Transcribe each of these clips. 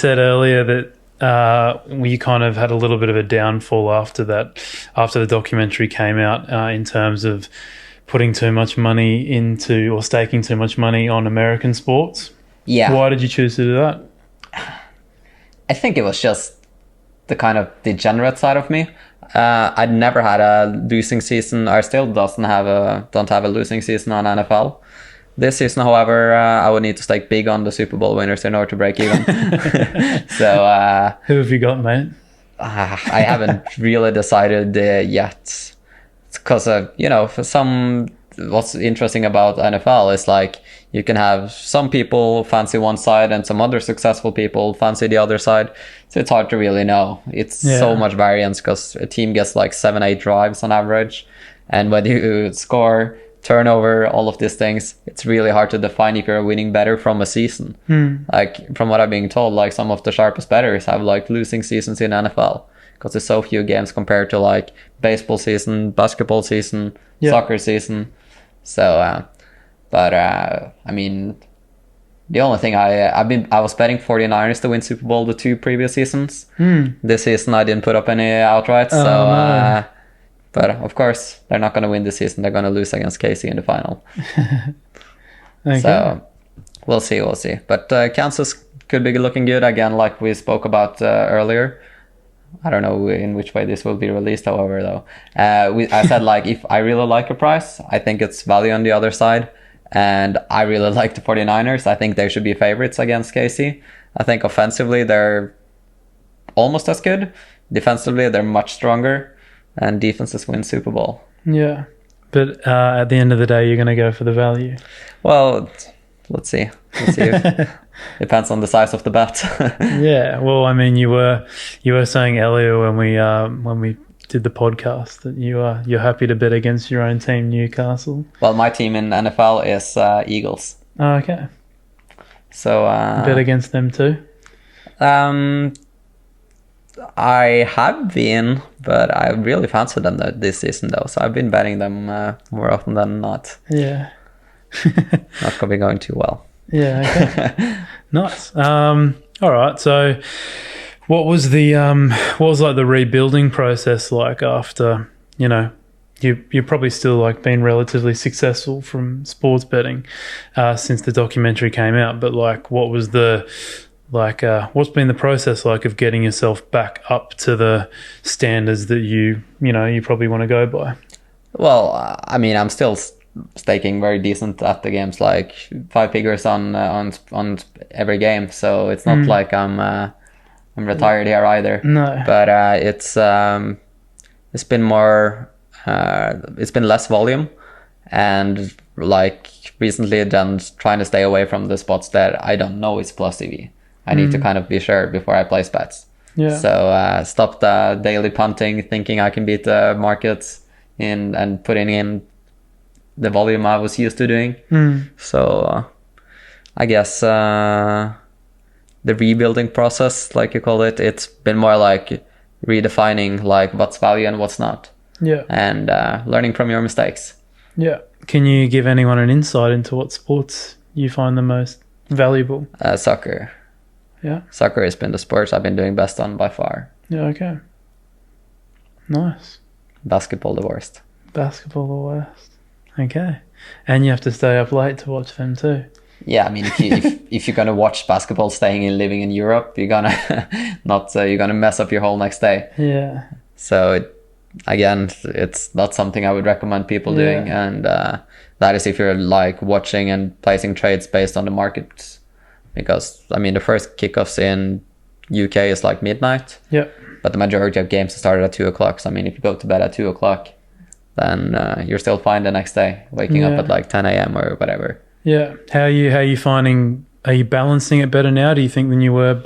said earlier that we kind of had a little bit of a downfall after the documentary came out in terms of putting too much money into or staking too much money on American sports. Yeah. Why did you choose to do that? I think it was just the kind of degenerate side of me. I'd never had a losing season. I still don't have a losing season on NFL. This season, however, I would need to stake big on the Super Bowl winners in order to break even. So, who have you got, mate? I haven't really decided yet. Because, for what's interesting about NFL is like you can have some people fancy one side and some other successful people fancy the other side. So it's hard to really know. It's so much variance because a team gets like 7-8 drives on average. And when you score, turnover, all of these things, it's really hard to define if you're winning better from a season. Like from what I'm being told, like some of the sharpest bettors have like losing seasons in NFL because there's so few games compared to like baseball season, basketball season, soccer season. So, I mean, the only thing I was betting 49ers to win Super Bowl the 2 previous seasons. This season I didn't put up any outright. So, but of course they're not going to win this season. They're going to lose against KC in the final. Okay. So we'll see. But Kansas could be looking good again, like we spoke about earlier. I don't know in which way this will be released, however, though. I said, like, if I really like a price, I think it's value on the other side. And I really like the 49ers. I think they should be favorites against KC. I think offensively, they're almost as good. Defensively, they're much stronger. And defenses win Super Bowl. Yeah. But at the end of the day, you're going to go for the value. Well, let's see. Depends on the size of the bet. Yeah. Well, I mean, you were saying earlier when we did the podcast that you're happy to bet against your own team, Newcastle. Well, my team in NFL is Eagles. Oh, okay. So bet against them too. I have been, but I really fancy them this season though. So I've been betting them more often than not. Yeah. Not probably going too well. Yeah. Okay. Nice. All right. So, what was like the rebuilding process like after you're probably still like been relatively successful from sports betting since the documentary came out, but like what was what's been the process like of getting yourself back up to the standards that you probably want to go by? Well, I mean, I'm still staking very decent at the games, like 5 figures on every game. So it's not like I'm retired here either. No, but it's been more, it's been less volume, and like recently then trying to stay away from the spots that I don't know is plus EV. I need to kind of be sure before I place bets. Yeah. So stop the daily punting, thinking I can beat the markets and putting in the volume I was used to doing. So I guess the rebuilding process, like you call it, it's been more like redefining like what's value and what's not. Yeah. And learning from your mistakes. Yeah. Can you give anyone an insight into what sports you find the most valuable? Soccer. Yeah. Soccer has been the sport I've been doing best on by far. Yeah, okay. Nice. Basketball the worst. Basketball the worst. Okay. And you have to stay up late to watch them too. Yeah, I mean, if you're gonna watch basketball staying and living in Europe, you're gonna you're gonna mess up your whole next day. Yeah. So it's not something I would recommend people doing, and that is if you're like watching and placing trades based on the market. Because, I mean, the first kickoffs in UK is like midnight. Yeah. But the majority of games started at 2 o'clock. So, I mean, if you go to bed at 2 o'clock, then you're still fine the next day, waking up at like 10 a.m. or whatever. Yeah. How are you finding, are you balancing it better now, do you think, than you were,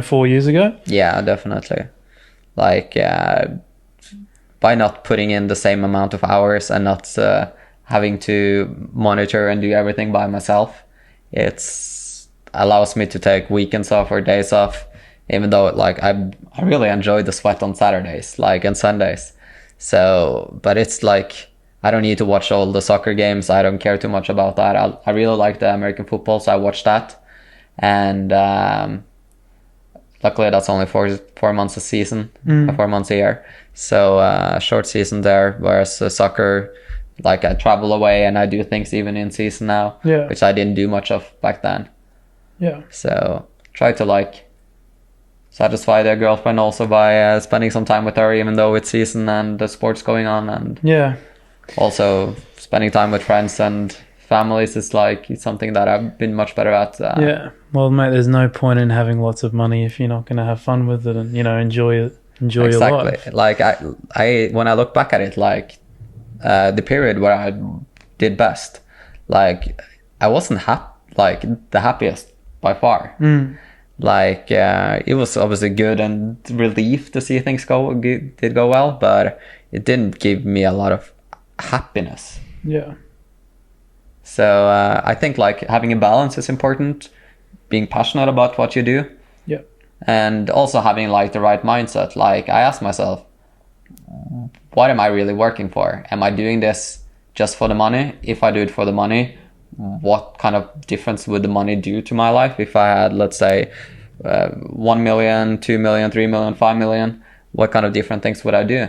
4 years ago? Yeah, definitely. Like, by not putting in the same amount of hours and not having to monitor and do everything by myself, it's allows me to take weekends off or days off, even though like I really enjoy the sweat on Saturdays, like and Sundays. So, but it's like I don't need to watch all the soccer games. I don't care too much about that. I really like the American football, so I watch that. And luckily that's only 4 months a season, 4 months a year. So short season there, whereas soccer, like I travel away and I do things even in season now, which I didn't do much of back then. Yeah. So try to like satisfy their girlfriend also by spending some time with her, even though it's season and the sport's going on, and also spending time with friends and families is like something that I've been much better at. Well, mate, there's no point in having lots of money if you're not going to have fun with it and, you know, enjoy your life. Exactly. Like I when I look back at it, like the period where I did best, like I wasn't like the happiest by far. Like it was obviously good and relief to see things did go well, but it didn't give me a lot of happiness. So I think like having a balance is important, being passionate about what you do, and also having like the right mindset. Like I ask myself, what am I really working for? Am I doing this just for the money? If I do it for the money, what kind of difference would the money do to my life? If I had, let's say, 1 million, 2 million, 3 million, 5 million, what kind of different things would I do?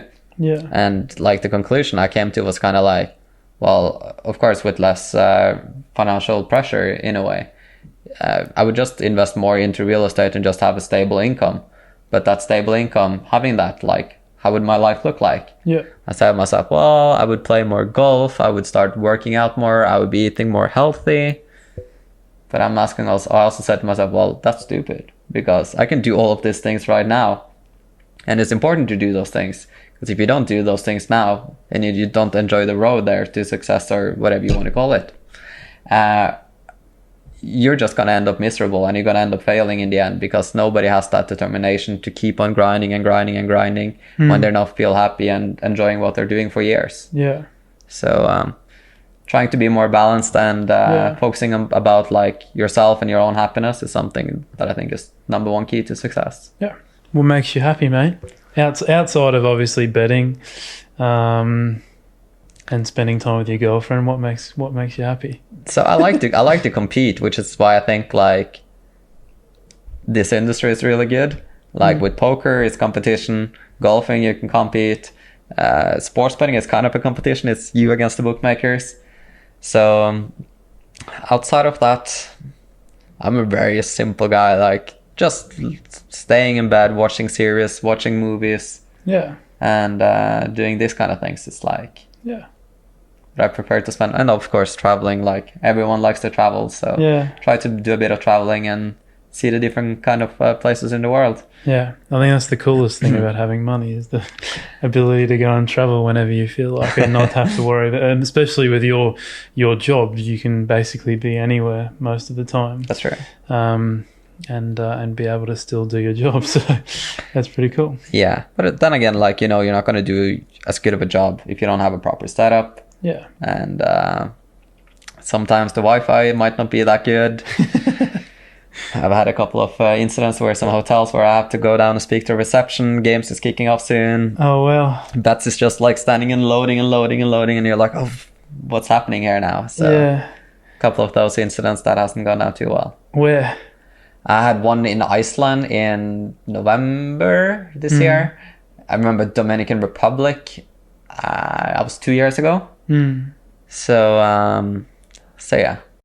And like the conclusion I came to was kind of like, well, of course, with less financial pressure in a way, I would just invest more into real estate and just have a stable income. But that stable income, having that, like, how would my life look like? I said to myself, well, I would play more golf. I would start working out more. I would be eating more healthy. But I also said to myself, well, that's stupid, because I can do all of these things right now. And it's important to do those things, because if you don't do those things now and you don't enjoy the road there to success, or whatever you want to call it, you're just going to end up miserable, and you're going to end up failing in the end, because nobody has that determination to keep on grinding and grinding and grinding when they're not feel happy and enjoying what they're doing for years. So trying to be more balanced and focusing about like yourself and your own happiness is something that I think is number one key to success. What makes you happy, mate? Outside of obviously betting and spending time with your girlfriend, what makes you happy? So I like to compete, which is why I think like this industry is really good. Like with poker, it's competition. Golfing, you can compete. Sports betting is kind of a competition. It's you against the bookmakers. So outside of that, I'm a very simple guy. Like just staying in bed, watching series, watching movies, and doing these kind of things. It's like I prefer to spend, and of course traveling. Like everyone likes to travel, so try to do a bit of traveling and see the different kind of places in the world. I think that's the coolest thing about having money, is the ability to go and travel whenever you feel like it and not have to worry about it. And especially with your job, you can basically be anywhere most of the time. That's true. And be able to still do your job, so that's pretty cool. But then again, like, you know, you're not going to do as good of a job if you don't have a proper setup. And sometimes the Wi-Fi might not be that good. I've had a couple of incidents where some hotels where I have to go down and speak to reception. Games is kicking off soon. Oh, well. Bets is just like standing and loading and loading and loading, and you're like, oh, what's happening here now? So a couple of those incidents that hasn't gone out too well. Where? I had one in Iceland in November this year. I remember Dominican Republic. I was 2 years ago. So yeah,